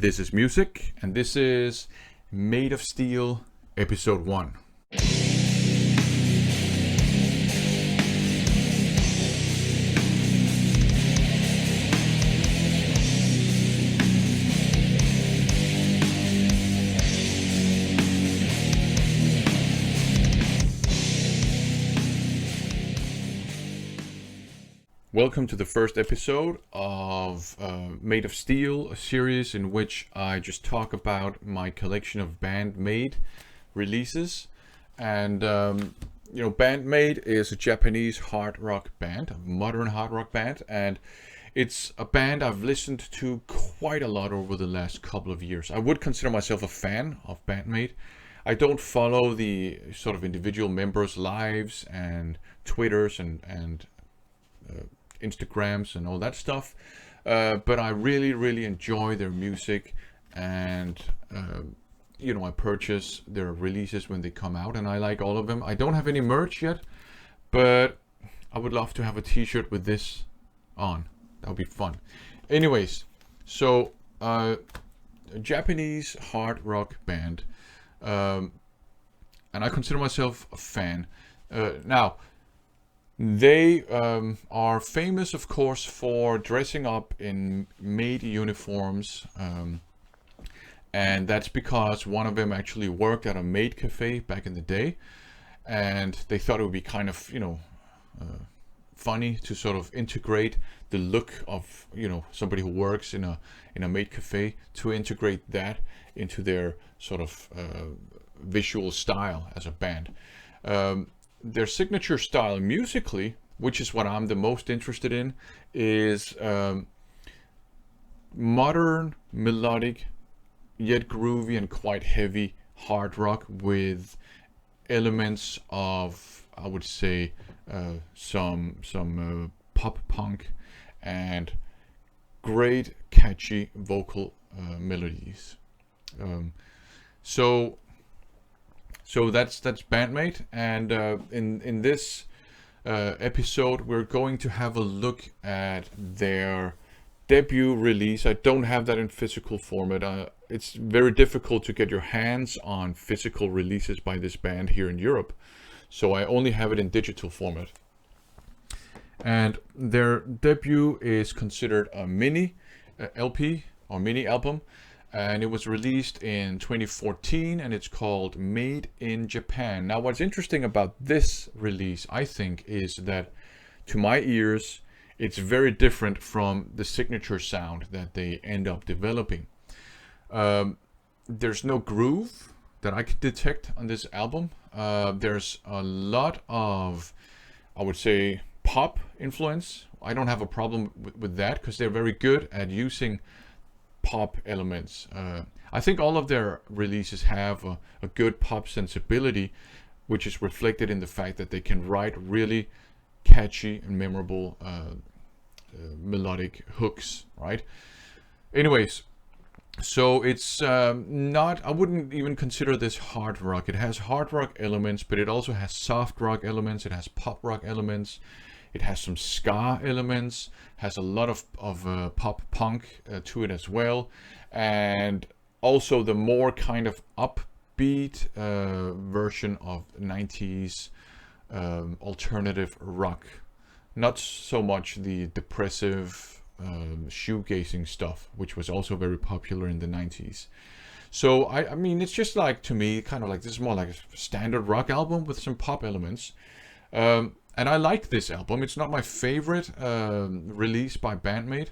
This is Music, and this is Made of Steel, Episode 1. Welcome to the first episode of Made of Steel, a series in which I just talk about my collection of Band-Maid releases. And, Band-Maid is a Japanese hard rock band, a modern hard rock band. And it's a band I've listened to quite a lot over the last couple of years. I would consider myself a fan of Band-Maid. I don't follow the sort of individual members' lives and Twitters and Instagrams and all that stuff, but I really enjoy their music, and I purchase their releases when they come out, and I like all of them. I don't have any merch yet, but I would love to have a t-shirt with this on. That would be fun. Anyways, so a Japanese hard rock band, and I consider myself a fan. Now they are famous, of course, for dressing up in maid uniforms, and that's because one of them actually worked at a maid cafe back in the day, and they thought it would be kind of, funny to sort of integrate the look of, somebody who works in a maid cafe, to integrate that into their sort of visual style as a band. Their signature style musically, which is what I'm the most interested in, is modern, melodic, yet groovy and quite heavy hard rock with elements of, I would say, some pop punk and great catchy vocal melodies. So that's Band-Maid, and in this episode we're going to have a look at their debut release. I don't have that in physical format. It's very difficult to get your hands on physical releases by this band here in Europe, so I only have it in digital format. And their debut is considered a mini LP or mini album, and it was released in 2014, and it's called Made in Japan. Now, what's interesting about this release, I think, is that to my ears, it's very different from the signature sound that they end up developing. There's no groove that I could detect on this album. There's a lot of, I would say, pop influence. I don't have a problem with that, because they're very good at using pop elements. I think all of their releases have a good pop sensibility, which is reflected in the fact that they can write really catchy and memorable melodic hooks, right? Anyways, so it's not, I wouldn't even consider this hard rock. It has hard rock elements, but it also has soft rock elements. It has pop rock elements. It has some ska elements, has a lot of pop punk to it as well, and also the more kind of upbeat version of 90s alternative rock. Not so much the depressive shoegazing stuff, which was also very popular in the 90s. So I mean, it's just like, to me, kind of like, this is more like a standard rock album with some pop elements. And I like this album. It's not my favorite release by Band-Maid.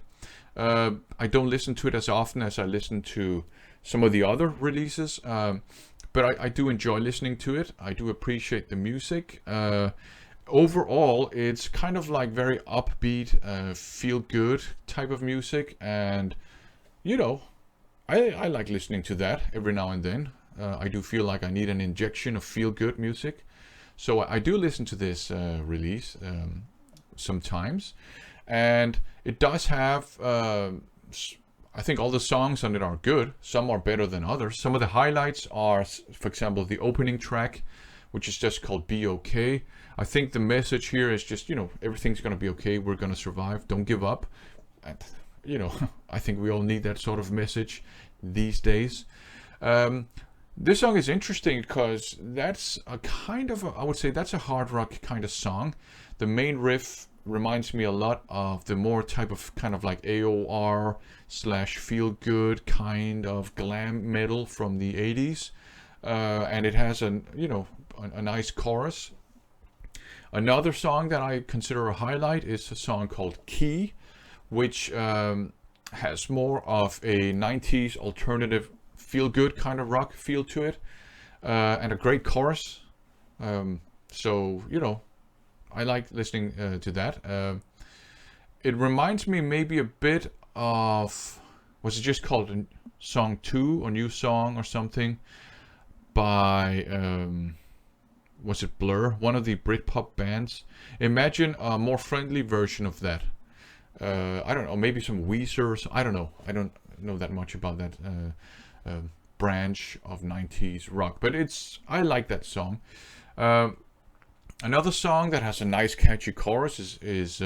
I don't listen to it as often as I listen to some of the other releases, but I do enjoy listening to it. I do appreciate the music. Overall, it's kind of like very upbeat, feel-good type of music, and I like listening to that every now and then. I do feel like I need an injection of feel-good music. So I do listen to this release sometimes, and it does have, I think all the songs on it are good. Some are better than others. Some of the highlights are, for example, the opening track, which is just called Be Okay. I think the message here is just, everything's going to be okay. We're going to survive. Don't give up. And, I think we all need that sort of message these days. This song is interesting because that's a kind of, I would say that's a hard rock kind of song. The main riff reminds me a lot of the more type of kind of like AOR slash feel good kind of glam metal from the 80s. And it has a nice chorus. Another song that I consider a highlight is a song called Key, which has more of a 90s alternative feel good kind of rock feel to it, and a great chorus. So I like listening to that. It reminds me maybe a bit of, was it just called Song 2 or New Song or something by was it Blur, one of the Britpop bands? Imagine a more friendly version of that. I don't know, maybe some Weezer or so, I don't know. I don't know that much about that branch of 90s rock, but I like that song. Another song that has a nice catchy chorus is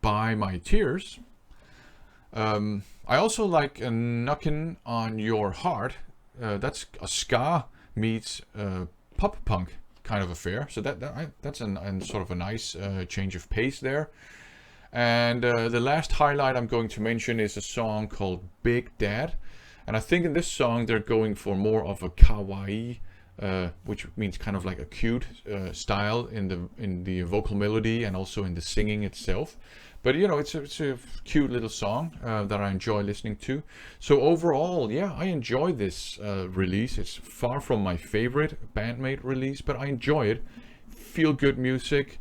By My Tears. I also like Knockin' on Your Heart. That's a ska meets pop punk kind of affair, so that's a sort of a nice change of pace there. And the last highlight I'm going to mention is a song called Big Dad. And I think in this song they're going for more of a kawaii, which means kind of like a cute style in the vocal melody and also in the singing itself. But it's a cute little song that I enjoy listening to. So overall, yeah, I enjoy this release. It's far from my favorite Band-Maid release, but I enjoy it. Feel good music,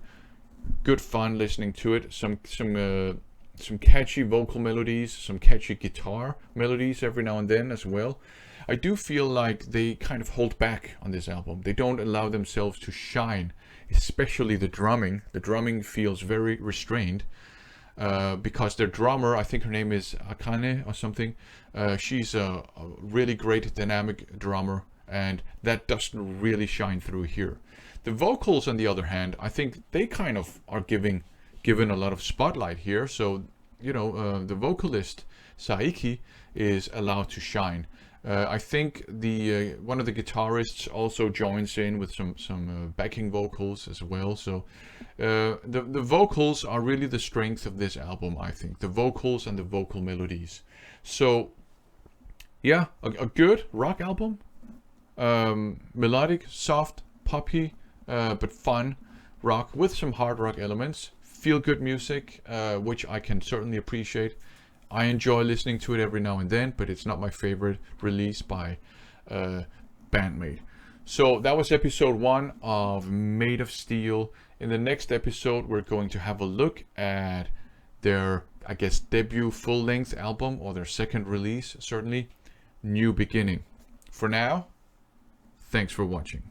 good fun listening to it. Some catchy vocal melodies, some catchy guitar melodies every now and then as well. I do feel like they kind of hold back on this album. They don't allow themselves to shine, especially the drumming. The drumming feels very restrained because their drummer, I think her name is Akane or something, she's a really great dynamic drummer, and that doesn't really shine through here. The vocals, on the other hand, I think they kind of are given a lot of spotlight here. So, the vocalist Saiki is allowed to shine. I think the one of the guitarists also joins in with some backing vocals as well. So the vocals are really the strength of this album, I think. The vocals and the vocal melodies. So yeah, a good rock album. Melodic, soft, poppy, but fun rock with some hard rock elements. Feel good music, which I can certainly appreciate. I enjoy listening to it every now and then, but it's not my favorite release by Band-Maid. So that was episode 1 of Made of Steel. In the next episode, we're going to have a look at their, I guess, debut full-length album, or their second release, certainly, New Beginning. For now, thanks for watching.